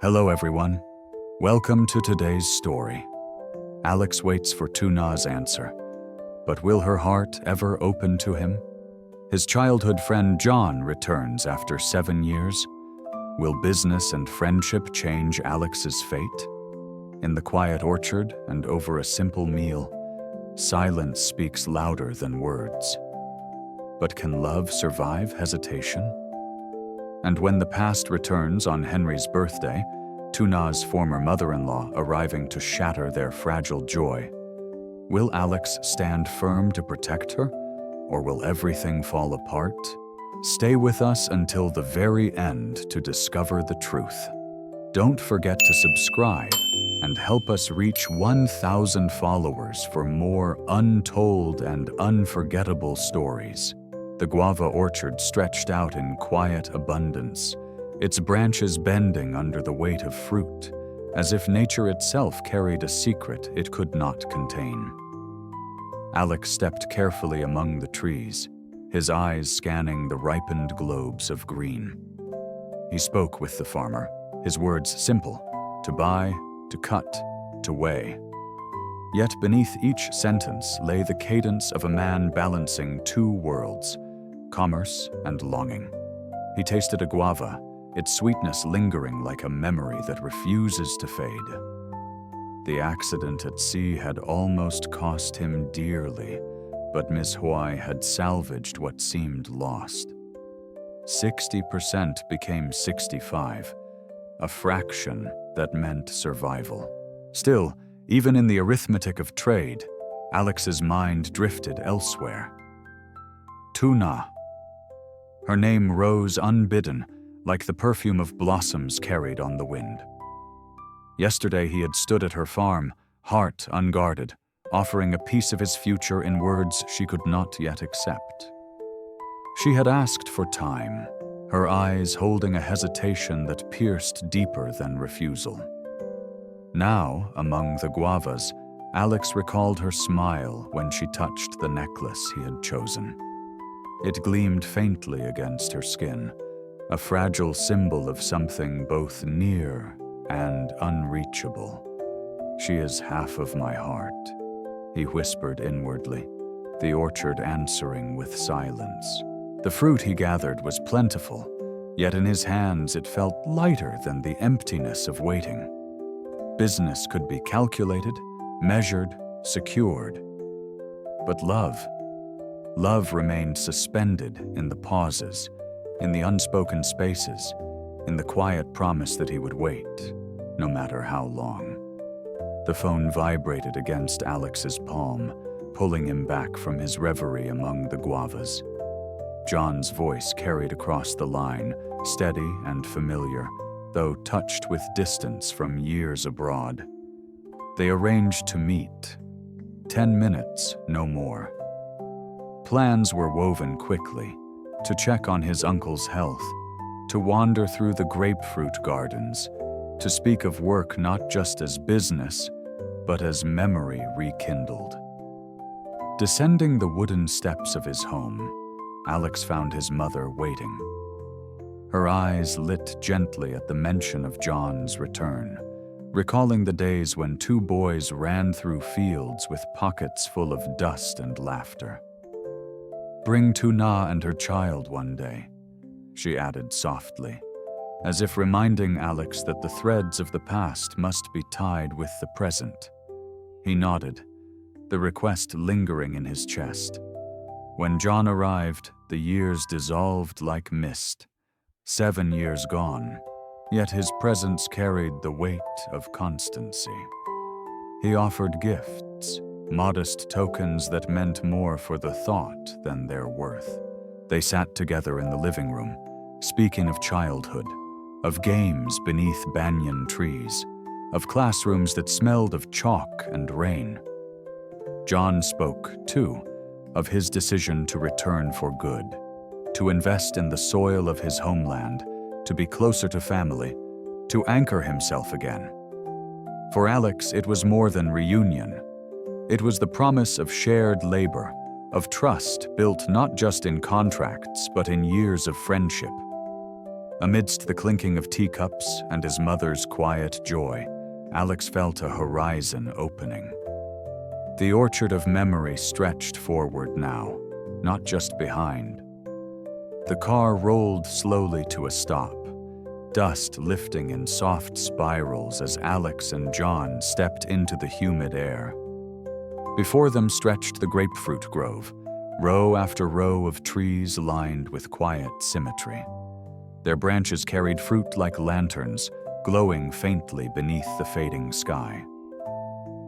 Hello everyone. Welcome to today's story. Alex waits for Tuna's answer, but will her heart ever open to him? His childhood friend John returns after 7 years. Will business and friendship change Alex's fate? In the quiet orchard and over a simple meal, silence speaks louder than words. But can love survive hesitation? And when the past returns on Henry's birthday, Tuna's former mother-in-law arriving to shatter their fragile joy, will Alex stand firm to protect her, or will everything fall apart? Stay with us until the very end to discover the truth. Don't forget to subscribe and help us reach 1,000 followers for more untold and unforgettable stories. The guava orchard stretched out in quiet abundance, its branches bending under the weight of fruit, as if nature itself carried a secret it could not contain. Alex stepped carefully among the trees, his eyes scanning the ripened globes of green. He spoke with the farmer, his words simple: to buy, to cut, to weigh. Yet beneath each sentence lay the cadence of a man balancing two worlds, commerce and longing. He tasted a guava, its sweetness lingering like a memory that refuses to fade. The accident at sea had almost cost him dearly, but Miss Huai had salvaged what seemed lost. 60% became 65, a fraction that meant survival. Still, even in the arithmetic of trade, Alex's mind drifted elsewhere. Tuna. Her name rose unbidden, like the perfume of blossoms carried on the wind. Yesterday he had stood at her farm, heart unguarded, offering a piece of his future in words she could not yet accept. She had asked for time, her eyes holding a hesitation that pierced deeper than refusal. Now, among the guavas, Alex recalled her smile when she touched the necklace he had chosen. It gleamed faintly against her skin, a fragile symbol of something both near and unreachable. "She is half of my heart," he whispered inwardly, the orchard answering with silence. The fruit he gathered was plentiful, yet in his hands it felt lighter than the emptiness of waiting. Business could be calculated, measured, secured. But love remained suspended in the pauses, in the unspoken spaces, in the quiet promise that he would wait, no matter how long. The phone vibrated against Alex's palm, pulling him back from his reverie among the guavas. John's voice carried across the line, steady and familiar, though touched with distance from years abroad. They arranged to meet. 10 minutes, no more. Plans were woven quickly, to check on his uncle's health, to wander through the grapefruit gardens, to speak of work not just as business, but as memory rekindled. Descending the wooden steps of his home, Alex found his mother waiting. Her eyes lit gently at the mention of John's return, recalling the days when two boys ran through fields with pockets full of dust and laughter. "Bring Tuna and her child one day," she added softly, as if reminding Alex that the threads of the past must be tied with the present. He nodded, the request lingering in his chest. When John arrived, the years dissolved like mist. 7 years gone, yet his presence carried the weight of constancy. He offered gifts, modest tokens that meant more for the thought than their worth. They sat together in the living room, speaking of childhood, of games beneath banyan trees, of classrooms that smelled of chalk and rain. John spoke, too, of his decision to return for good, to invest in the soil of his homeland, to be closer to family, to anchor himself again. For Alex, it was more than reunion. It was the promise of shared labor, of trust built not just in contracts but in years of friendship. Amidst the clinking of teacups and his mother's quiet joy, Alex felt a horizon opening. The orchard of memory stretched forward now, not just behind. The car rolled slowly to a stop, dust lifting in soft spirals as Alex and John stepped into the humid air. Before them stretched the grapefruit grove, row after row of trees lined with quiet symmetry. Their branches carried fruit like lanterns, glowing faintly beneath the fading sky.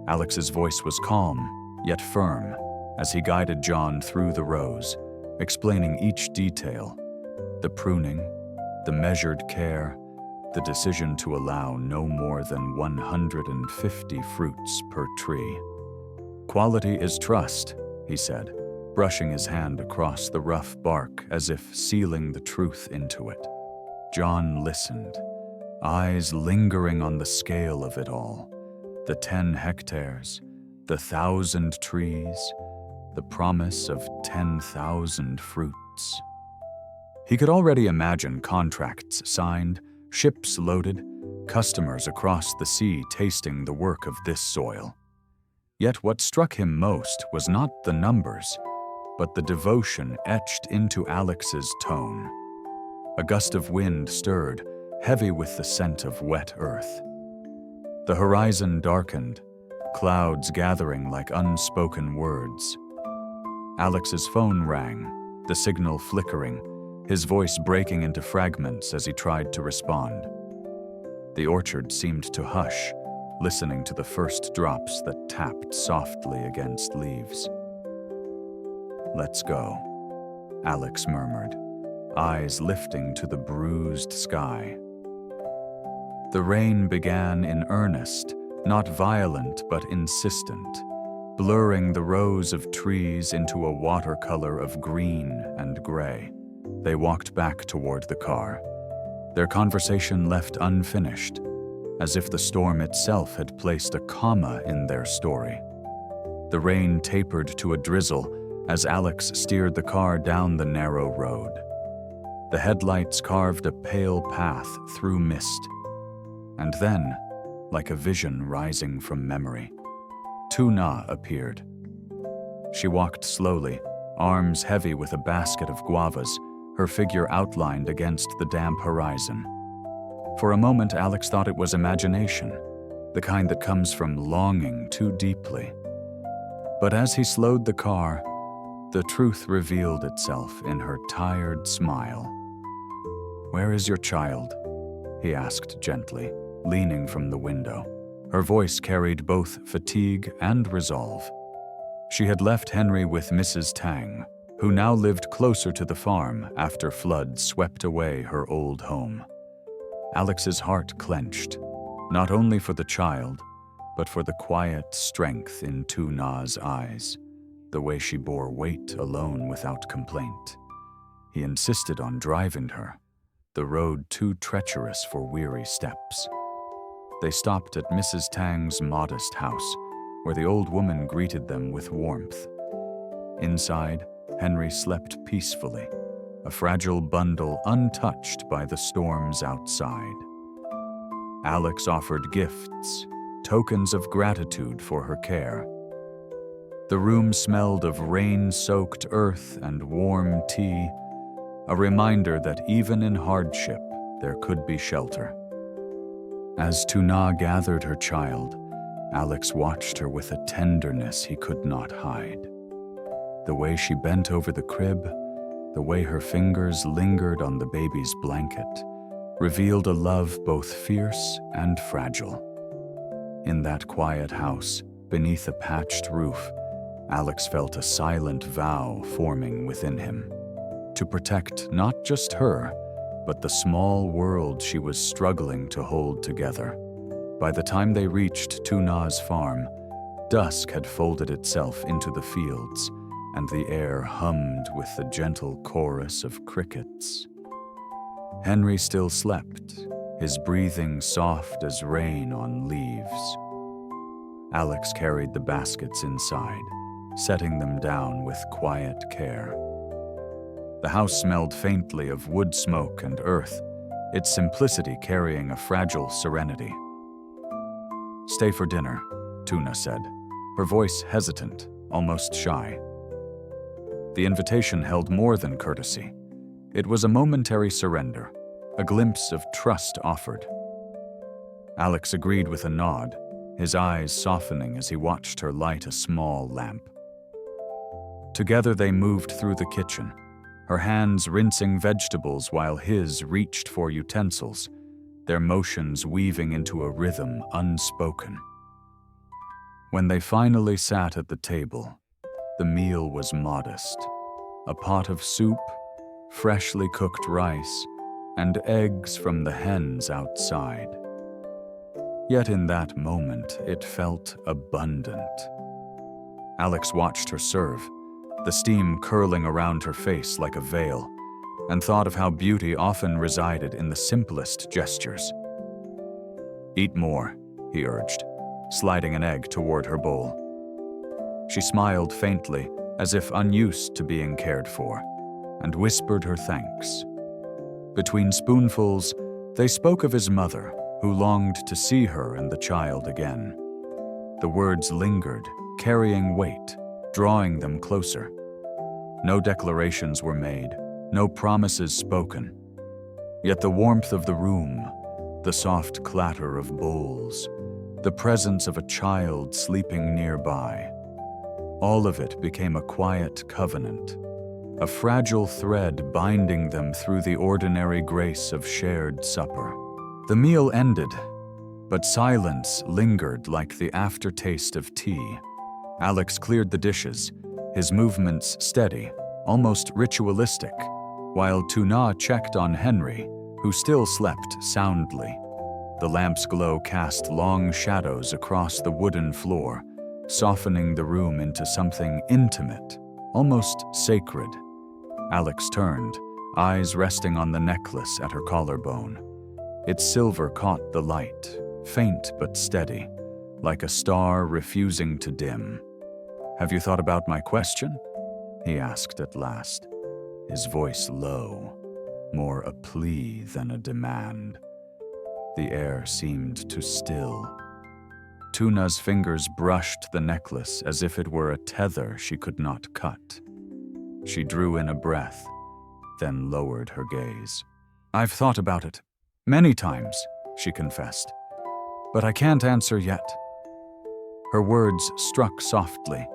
Alex's voice was calm, yet firm, as he guided John through the rows, explaining each detail: the pruning, the measured care, the decision to allow no more than 150 fruits per tree. "Quality is trust," he said, brushing his hand across the rough bark as if sealing the truth into it. John listened, eyes lingering on the scale of it all: the 10 hectares, the 1,000 trees, the promise of 10,000 fruits. He could already imagine contracts signed, ships loaded, customers across the sea tasting the work of this soil. Yet what struck him most was not the numbers, but the devotion etched into Alex's tone. A gust of wind stirred, heavy with the scent of wet earth. The horizon darkened, clouds gathering like unspoken words. Alex's phone rang, the signal flickering, his voice breaking into fragments as he tried to respond. The orchard seemed to hush, listening to the first drops that tapped softly against leaves. "Let's go," Alex murmured, eyes lifting to the bruised sky. The rain began in earnest, not violent but insistent, blurring the rows of trees into a watercolor of green and gray. They walked back toward the car, their conversation left unfinished, as if the storm itself had placed a comma in their story. The rain tapered to a drizzle as Alex steered the car down the narrow road. The headlights carved a pale path through mist. And then, like a vision rising from memory, Tuna appeared. She walked slowly, arms heavy with a basket of guavas, her figure outlined against the damp horizon. For a moment, Alex thought it was imagination, the kind that comes from longing too deeply. But as he slowed the car, the truth revealed itself in her tired smile. "Where is your child?" he asked gently, leaning from the window. Her voice carried both fatigue and resolve. She had left Henry with Mrs. Tang, who now lived closer to the farm after floods swept away her old home. Alex's heart clenched, not only for the child, but for the quiet strength in Tuna's eyes, the way she bore weight alone without complaint. He insisted on driving her, the road too treacherous for weary steps. They stopped at Mrs. Tang's modest house, where the old woman greeted them with warmth. Inside, Henry slept peacefully, a fragile bundle untouched by the storms outside. Alex offered gifts, tokens of gratitude for her care. The room smelled of rain-soaked earth and warm tea, a reminder that even in hardship there could be shelter. As Tuna gathered her child, Alex watched her with a tenderness he could not hide. The way she bent over the crib, the way her fingers lingered on the baby's blanket, revealed a love both fierce and fragile. In that quiet house, beneath a patched roof, Alex felt a silent vow forming within him, to protect not just her, but the small world she was struggling to hold together. By the time they reached Tuna's farm, dusk had folded itself into the fields, and the air hummed with the gentle chorus of crickets. Henry still slept, his breathing soft as rain on leaves. Alex carried the baskets inside, setting them down with quiet care. The house smelled faintly of wood smoke and earth, its simplicity carrying a fragile serenity. "Stay for dinner," Tuna said, her voice hesitant, almost shy. The invitation held more than courtesy. It was a momentary surrender, a glimpse of trust offered. Alex agreed with a nod, his eyes softening as he watched her light a small lamp. Together they moved through the kitchen, her hands rinsing vegetables while his reached for utensils, their motions weaving into a rhythm unspoken. When they finally sat at the table, the meal was modest. A pot of soup, freshly cooked rice, and eggs from the hens outside. Yet in that moment, it felt abundant. Alex watched her serve, the steam curling around her face like a veil, and thought of how beauty often resided in the simplest gestures. "Eat more," he urged, sliding an egg toward her bowl. She smiled faintly, as if unused to being cared for, and whispered her thanks. Between spoonfuls, they spoke of his mother, who longed to see her and the child again. The words lingered, carrying weight, drawing them closer. No declarations were made, no promises spoken. Yet the warmth of the room, the soft clatter of bowls, the presence of a child sleeping nearby, all of it became a quiet covenant, a fragile thread binding them through the ordinary grace of shared supper. The meal ended, but silence lingered like the aftertaste of tea. Alex cleared the dishes, his movements steady, almost ritualistic, while Tuna checked on Henry, who still slept soundly. The lamp's glow cast long shadows across the wooden floor, softening the room into something intimate, almost sacred. Alex turned, eyes resting on the necklace at her collarbone. Its silver caught the light, faint but steady, like a star refusing to dim. "Have you thought about my question?" he asked at last, his voice low, more a plea than a demand. The air seemed to still. Tuna's fingers brushed the necklace as if it were a tether she could not cut. She drew in a breath, then lowered her gaze. "I've thought about it. Many times," she confessed. "But I can't answer yet." Her words struck softly,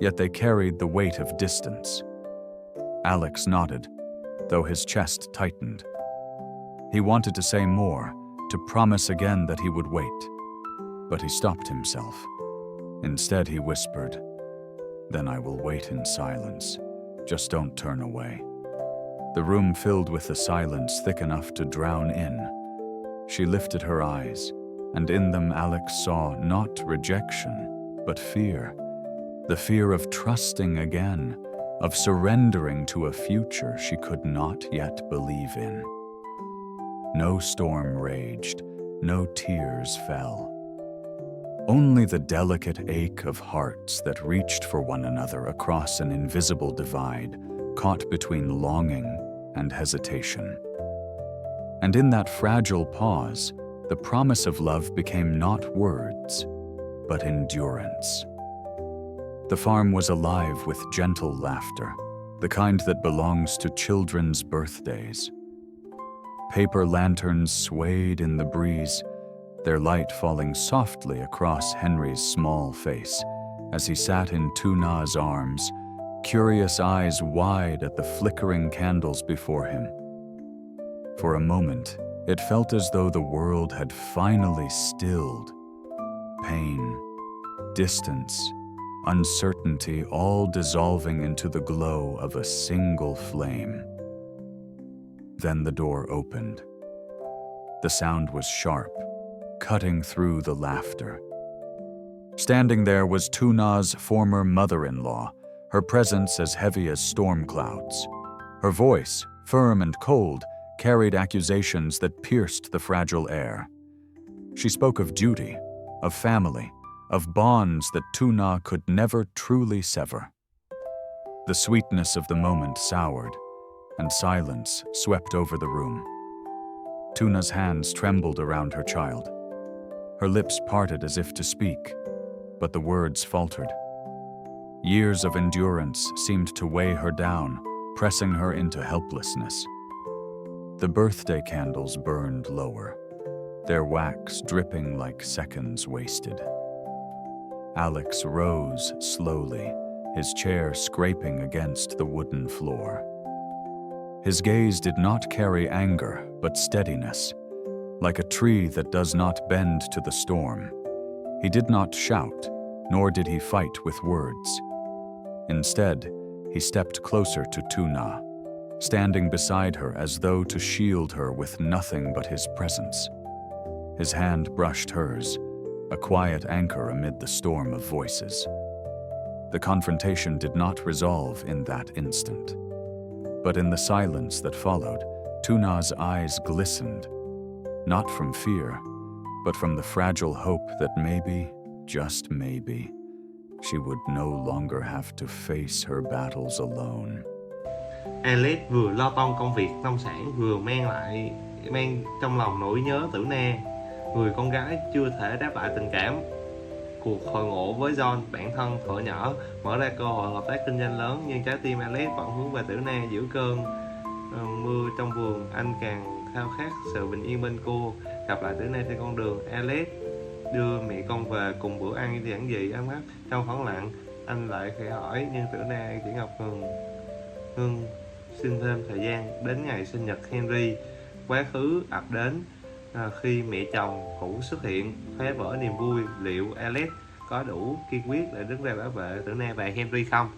yet they carried the weight of distance. Alex nodded, though his chest tightened. He wanted to say more, to promise again that he would wait, but he stopped himself. Instead, he whispered, "Then I will wait in silence. Just don't turn away." The room filled with the silence thick enough to drown in. She lifted her eyes, and in them Alex saw not rejection, but fear. The fear of trusting again, of surrendering to a future she could not yet believe in. No storm raged, no tears fell. Only the delicate ache of hearts that reached for one another across an invisible divide, caught between longing and hesitation. And in that fragile pause, the promise of love became not words, but endurance. The farm was alive with gentle laughter, the kind that belongs to children's birthdays. Paper lanterns swayed in the breeze, their light falling softly across Henry's small face as he sat in Tuna's arms, curious eyes wide at the flickering candles before him. For a moment, it felt as though the world had finally stilled. Pain, distance, uncertainty all dissolving into the glow of a single flame. Then the door opened. The sound was sharp, cutting through the laughter. Standing there was Tuna's former mother-in-law, her presence as heavy as storm clouds. Her voice, firm and cold, carried accusations that pierced the fragile air. She spoke of duty, of family, of bonds that Tuna could never truly sever. The sweetness of the moment soured, and silence swept over the room. Tuna's hands trembled around her child. Her lips parted as if to speak, but the words faltered. Years of endurance seemed to weigh her down, pressing her into helplessness. The birthday candles burned lower, their wax dripping like seconds wasted. Alex rose slowly, his chair scraping against the wooden floor. His gaze did not carry anger, but steadiness, like a tree that does not bend to the storm. He did not shout, nor did he fight with words. Instead, he stepped closer to Tuna, standing beside her as though to shield her with nothing but his presence. His hand brushed hers, a quiet anchor amid the storm of voices. The confrontation did not resolve in that instant. But in the silence that followed, Tuna's eyes glistened, not from fear, but from the fragile hope that maybe, just maybe, she would no longer have to face her battles alone. Alex vừa lo toan công việc nông sản vừa mang trong lòng nỗi nhớ Tử Na, người con gái chưa thể đáp lại tình cảm. Cuộc hội ngộ với John, bạn thân thuở nhỏ, mở ra cơ hội hợp tác kinh doanh lớn, nhưng trái tim Alex vẫn hướng về Tử Na. Giữa cơn mưa trong vườn, anh càng khao khát sự bình yên bên cô. Gặp lại Tử Na trên con đường, Alex đưa mẹ con về cùng bữa ăn giản dị ấm áp. Trong khoảng lặng, anh lại khẽ hỏi, nhưng Tử Na chỉ ngưng xin thêm thời gian. Đến ngày sinh nhật Henry, quá khứ ập đến. Khi mẹ chồng cũ xuất hiện, phá vỡ niềm vui, liệu Alex có đủ kiên quyết để đứng ra bảo vệ Tử Na và Henry không?